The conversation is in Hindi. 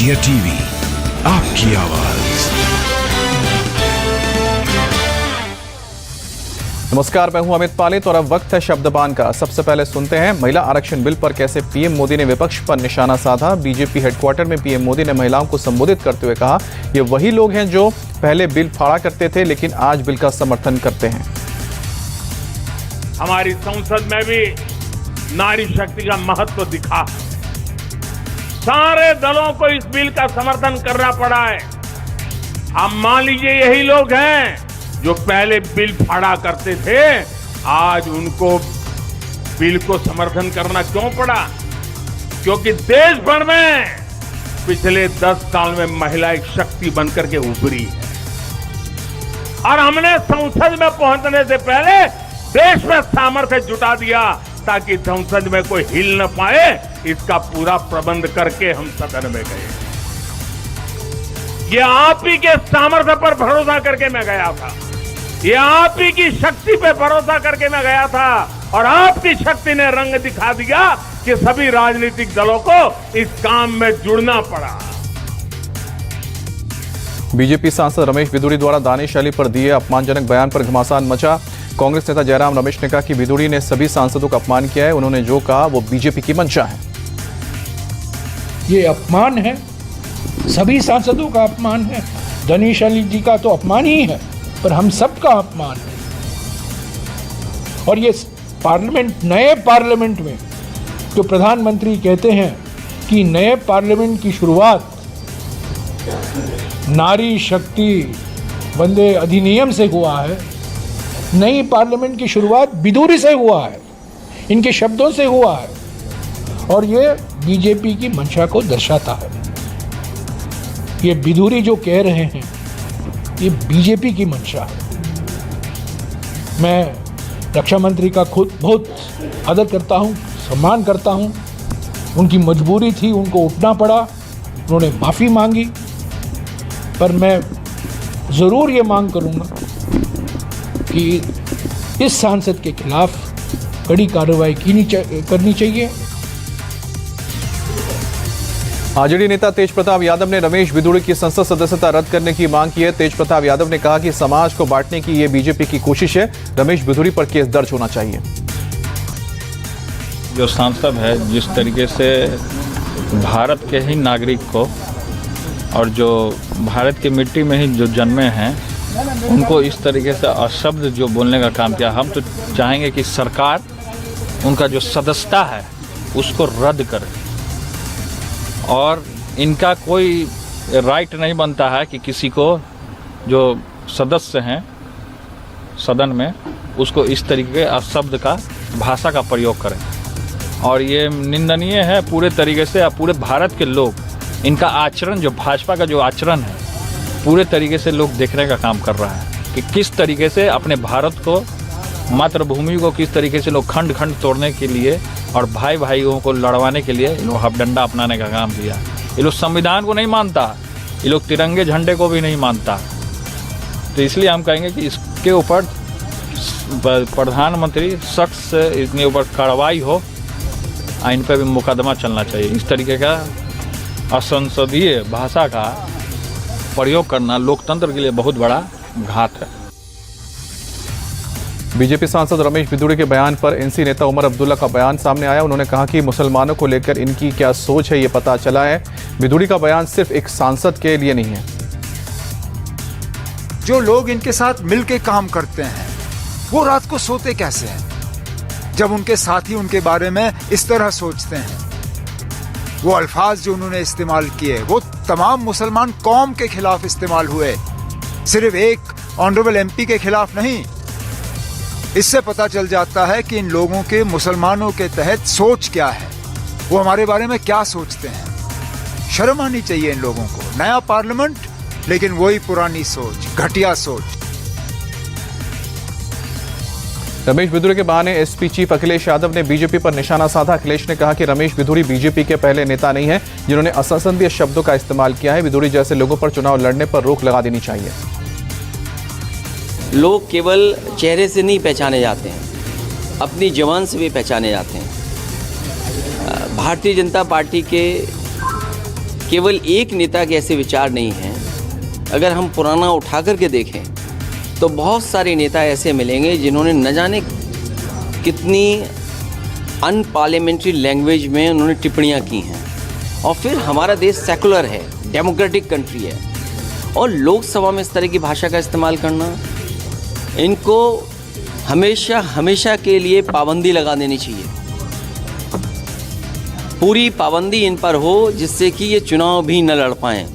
इंडिया टीवी, आपकी आवाज। नमस्कार, मैं हूं अमित पालित और अब वक्त है शब्दबान का। सबसे पहले सुनते हैं महिला आरक्षण बिल पर कैसे पीएम मोदी ने विपक्ष पर निशाना साधा। बीजेपी हेडक्वार्टर में पीएम मोदी ने महिलाओं को संबोधित करते हुए कहा, ये वही लोग हैं जो पहले बिल फाड़ा करते थे लेकिन आज बिल का समर्थन करते हैं। हमारी संसद में भी नारी शक्ति का महत्व दिखा है। सारे दलों को इस बिल का समर्थन करना पड़ा है। अब मान लीजिए यही लोग हैं जो पहले बिल फाड़ा करते थे, आज उनको बिल को समर्थन करना क्यों पड़ा? क्योंकि देश भर में पिछले 10 साल में महिला एक शक्ति बनकर के उभरी है और हमने संसद में पहुंचने से पहले देश में सामर्थ्य जुटा दिया ताकि संसद में कोई हिल न पाए। इसका पूरा प्रबंध करके हम सदन में गए। ये आप ही के सामर्थ्य पर भरोसा करके मैं गया था, ये आप ही की शक्ति पे भरोसा करके मैं गया था और आपकी शक्ति ने रंग दिखा दिया कि सभी राजनीतिक दलों को इस काम में जुड़ना पड़ा। बीजेपी सांसद रमेश बिधूड़ी द्वारा दानिश अली पर दिए अपमानजनक बयान पर घमासान मचा। कांग्रेस नेता जयराम रमेश ने कहा कि बिधूड़ी ने सभी सांसदों का अपमान किया है। उन्होंने जो कहा वो बीजेपी की मंशा है। ये अपमान है, सभी सांसदों का अपमान है। दानिश अली जी का तो अपमान ही है, पर हम सबका अपमान है। और ये पार्लियामेंट, नए पार्लियामेंट में जो प्रधानमंत्री कहते हैं कि नए पार्लियामेंट की शुरुआत नारी शक्ति वंदे अधिनियम से हुआ है, नई पार्लियामेंट की शुरुआत बिधूड़ी से हुआ है, इनके शब्दों से हुआ है और ये बीजेपी की मंशा को दर्शाता है। ये बिधूड़ी जो कह रहे हैं ये बीजेपी की मंशा है। मैं रक्षा मंत्री का खुद बहुत आदर करता हूँ, सम्मान करता हूँ। उनकी मजबूरी थी, उनको उठना पड़ा, उन्होंने माफ़ी मांगी। पर मैं ज़रूर ये मांग करूँगा कि इस सांसद के खिलाफ कड़ी कार्रवाई करनी चाहिए। आरजेडी नेता तेज प्रताप यादव ने रमेश बिधूड़ी की संसद सदस्यता रद्द करने की मांग की है। तेज प्रताप यादव ने कहा कि समाज को बांटने की ये बीजेपी की कोशिश है। रमेश बिधूड़ी पर केस दर्ज होना चाहिए। जो सांसद है, जिस तरीके से भारत के ही नागरिक को और जो भारत की मिट्टी में ही जो जन्मे हैं उनको इस तरीके से अशब्द जो बोलने का काम किया, हम तो चाहेंगे कि सरकार उनका जो सदस्यता है उसको रद्द करे और इनका कोई राइट नहीं बनता है कि किसी को जो सदस्य हैं सदन में उसको इस तरीके के अशब्द का भाषा का प्रयोग करें। और ये निंदनीय है पूरे तरीके से। पूरे भारत के लोग इनका आचरण, जो भाजपा का जो आचरण है, पूरे तरीके से लोग देखने का काम कर रहा है कि किस तरीके से अपने भारत को, मातृभूमि को किस तरीके से लोग खंड खंड तोड़ने के लिए और भाई भाइयों को लड़वाने के लिए ये लोग हथडंडा अपनाने का काम किया। ये लोग संविधान को नहीं मानता, ये लोग तिरंगे झंडे को भी नहीं मानता। तो इसलिए हम कहेंगे कि इसके ऊपर प्रधानमंत्री सख्त से इनके ऊपर कार्रवाई हो, इन पर भी मुकदमा चलना चाहिए। इस तरीके का असंसदीय भाषा का प्रयोग करना लोकतंत्र के लिए बहुत बड़ा घात है। बीजेपी सांसद रमेश बिधूड़ी के बयान पर एनसी नेता उमर अब्दुल्ला का बयान सामने आया। उन्होंने कहा कि मुसलमानों को लेकर इनकी क्या सोच है ये पता चला है। बिधूड़ी का बयान सिर्फ एक सांसद के लिए नहीं है। जो लोग इनके साथ मिलके काम करते हैं वो रात को सोते कैसे हैं जब उनके साथी उनके बारे में इस तरह सोचते हैं। वो अल्फाज जो उन्होंने इस्तेमाल किए वो तमाम मुसलमान कौम के खिलाफ इस्तेमाल हुए, सिर्फ एक ऑनरेबल एमपी के खिलाफ नहीं। इससे पता चल जाता है कि इन लोगों के, मुसलमानों के तहत सोच क्या है, वो हमारे बारे में क्या सोचते हैं। शर्म आनी चाहिए इन लोगों को। नया पार्लियामेंट लेकिन वही पुरानी सोच, घटिया सोच। रमेश बिधूड़ी के बहाने एसपी चीफ अखिलेश यादव ने बीजेपी पर निशाना साधा। अखिलेश ने कहा कि रमेश बिधूड़ी बीजेपी के पहले नेता नहीं है जिन्होंने असंसदीय शब्दों का इस्तेमाल किया है। बिधूड़ी जैसे लोगों पर चुनाव लड़ने पर रोक लगा देनी चाहिए। लोग केवल चेहरे से नहीं पहचाने जाते हैं, अपनी जवान से भी पहचाने जाते हैं। भारतीय जनता पार्टी के केवल एक नेता के ऐसे विचार नहीं हैं। अगर हम पुराना उठा करके देखें तो बहुत सारे नेता ऐसे मिलेंगे जिन्होंने न जाने कितनी अनपार्लियामेंट्री लैंग्वेज में उन्होंने टिप्पणियां की हैं। और फिर हमारा देश सेकुलर है, डेमोक्रेटिक कंट्री है, और लोकसभा में इस तरह की भाषा का इस्तेमाल करना, इनको हमेशा हमेशा के लिए पाबंदी लगा देनी चाहिए। पूरी पाबंदी इन पर हो जिससे कि ये चुनाव भी न लड़ पाएं।